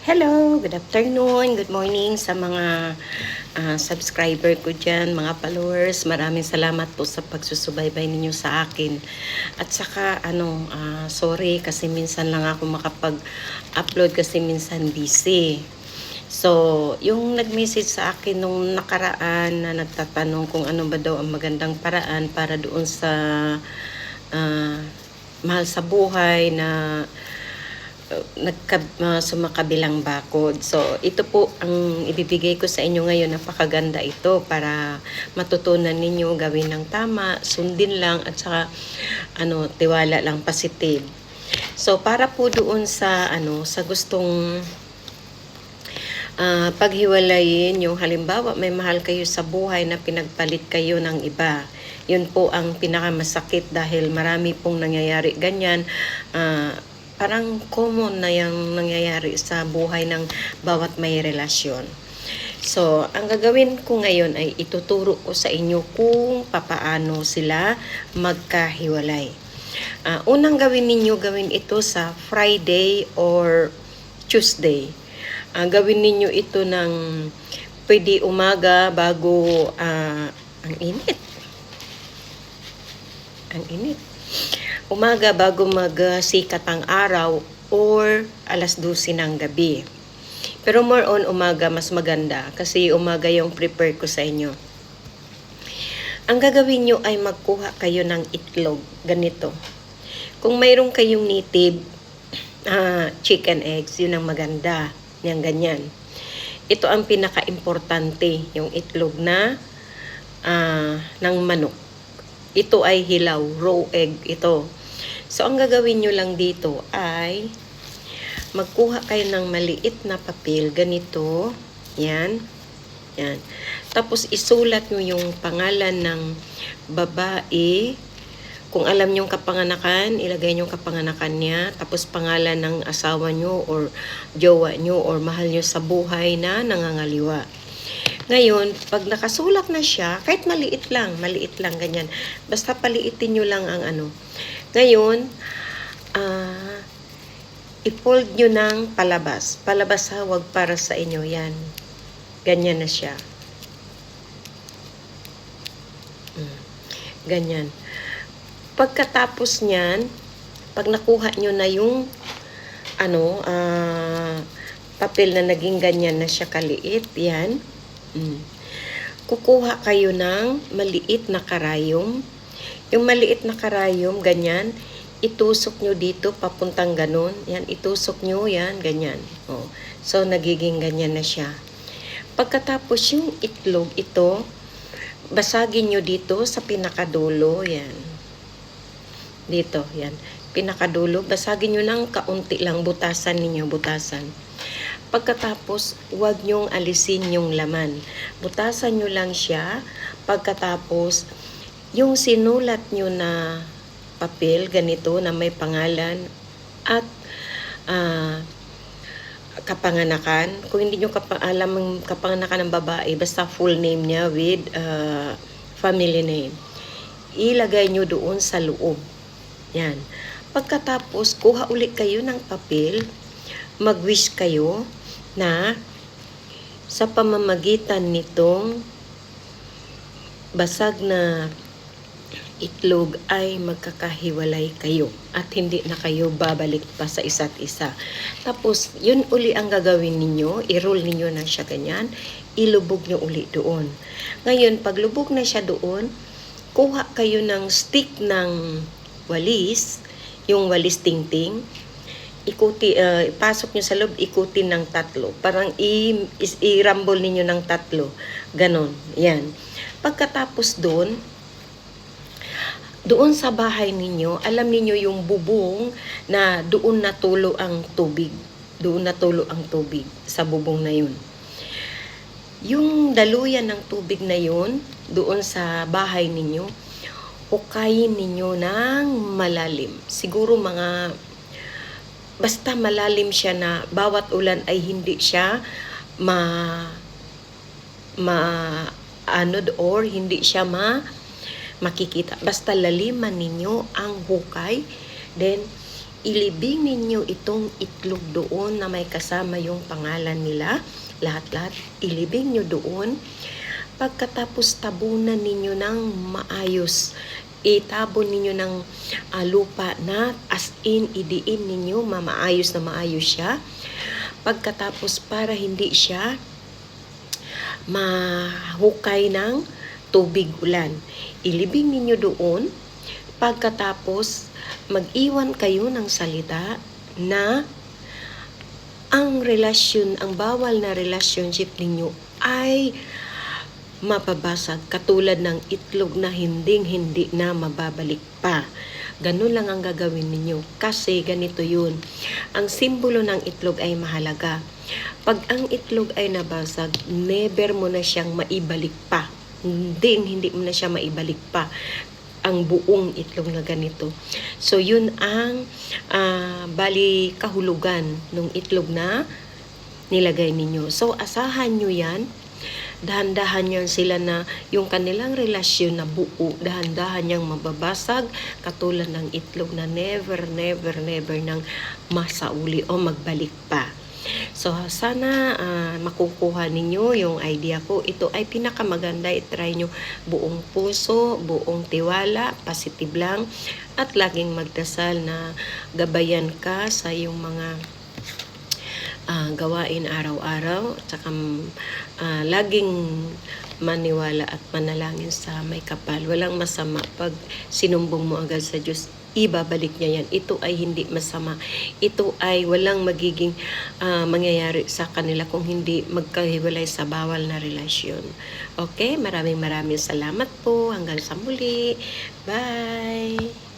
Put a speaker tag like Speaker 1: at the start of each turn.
Speaker 1: Hello, good afternoon, good morning sa mga subscriber ko dyan, mga followers. Maraming salamat po sa pagsusubaybay ninyo sa akin. At saka, sorry kasi minsan lang ako makapag-upload kasi minsan busy. So, yung nag-message sa akin nung nakaraan na nagtatanong kung ano ba daw ang magandang paraan para doon sa mahal sa buhay na sumakabilang bakod. So, ito po ang ibibigay ko sa inyo ngayon. Napakaganda ito para matutunan ninyo gawin ng tama, sundin lang at saka tiwala lang, positive. So, para po doon sa sa gustong paghiwalayin, yung halimbawa may mahal kayo sa buhay na pinagpalit kayo ng iba. Yun po ang pinakamasakit dahil marami pong nangyayari ganyan. Parang common na yung nangyayari sa buhay ng bawat may relasyon. So, ang gagawin ko ngayon ay ituturo ko sa inyo kung papaano sila magkahiwalay. Unang gawin ninyo, gawin ito sa Friday or Tuesday. Gawin ninyo ito ng pwede umaga bago ang init. Umaga bago magsikat ang araw or alas 12 ng gabi. Pero more on umaga mas maganda kasi umaga yung prepare ko sa inyo. Ang gagawin nyo ay magkuha kayo ng itlog. Ganito. Kung mayroon kayong native chicken eggs, yun ang maganda. Yan ganyan. Ito ang pinaka-importante, yung itlog na ng manok. Ito ay hilaw, raw egg ito. So, ang gagawin nyo lang dito ay magkuha kayo ng maliit na papel. Ganito. Yan. Yan. Tapos, isulat nyo yung pangalan ng babae. Kung alam nyo yung kapanganakan, ilagay nyo yung kapanganakan niya. Tapos, pangalan ng asawa nyo or jowa nyo or mahal nyo sa buhay na nangangaliwa. Ngayon, pag nakasulat na siya, kahit maliit lang, ganyan. Basta paliitin nyo lang ang Ngayon, i-fold nyo ng palabas. Palabas ha, wag para sa inyo. Yan. Ganyan na siya. Ganyan. Pagkatapos niyan, pag nakuha nyo na yung papel na naging ganyan na siya kaliit, yan. Kukuha kayo ng maliit na karayom. Yung maliit na karayom, ganyan, itusok nyo dito, papuntang ganon. Yan, itusok nyo, yan, ganyan. Oh. So, nagiging ganyan na siya. Pagkatapos yung itlog, ito, basagin nyo dito sa pinakadulo, yan. Dito, yan. Pinakadulo, basagin nyo ng kaunti lang, butasan ninyo, butasan. Pagkatapos, huwag nyong alisin yung laman. Butasan nyo lang siya. Pagkatapos, yung sinulat nyo na papel, ganito, na may pangalan at kapanganakan. Kung hindi nyo alam ang kapanganakan ng babae, basta full name niya with family name. Ilagay nyo doon sa loob. Yan. Pagkatapos, kuha ulit kayo ng papel, mag-wish kayo na sa pamamagitan nitong basag na itlog ay magkakahiwalay kayo at hindi na kayo babalik pa sa isa't isa. Tapos, yun uli ang gagawin ninyo, i-roll ninyo na siya ganyan, ilubog nyo uli doon. Ngayon, pag lubog na siya doon, kuha kayo ng stick ng walis, yung walis tingting, ipasok nyo sa loob, ikutin ng 3. Parang i-rumble ninyo ng 3. Ganon. Yan. Pagkatapos doon sa bahay ninyo, alam ninyo yung bubong na doon natulo ang tubig. Doon natulo ang tubig sa bubong na yun. Yung daluyan ng tubig na yun, doon sa bahay ninyo, hukayin ninyo ng malalim. Siguro basta malalim siya na bawat ulan ay hindi siya or hindi siya makikita. Basta laliman ninyo ang hukay. Then, ilibing ninyo itong itlog doon na may kasama yung pangalan nila. Lahat-lahat, ilibing nyo doon. Pagkatapos tabunan ninyo ng maayos, itabon ninyo ng lupa na as in, idiin ninyo, maayos na maayos siya. Pagkatapos para hindi siya mahukay ng tubig ulan, ilibing ninyo doon. Pagkatapos, mag-iwan kayo ng salita na ang relasyon, ang bawal na relationship ninyo ay mapabasag katulad ng itlog na hindi na mababalik pa. Ganun lang ang gagawin ninyo kasi ganito yun. Ang simbolo ng itlog ay mahalaga. Pag ang itlog ay nabasag, never mo na siyang maibalik pa. Hindi mo na siya maibalik pa ang buong itlog na ganito. So yun ang bali kahulugan ng itlog na nilagay ninyo. So asahan nyo yan. Dahan-dahan yan sila na yung kanilang relasyon na buo, dahan-dahan niyang mababasag katulad ng itlog na never nang masauli o magbalik pa. So sana makukuha ninyo yung idea ko. Ito ay pinakamaganda. I-try nyo buong puso, buong tiwala, positive lang, at laging magdasal na gabayan ka sa yung mga gawain araw-araw, at saka laging maniwala at manalangin sa may kapal. Walang masama pag sinumbong mo agad sa Diyos, ibabalik niya yan. Ito ay hindi masama. Ito ay walang magiging mangyayari sa kanila kung hindi magkahiwalay sa bawal na relasyon. Okay? Maraming salamat po. Hanggang sa muli. Bye!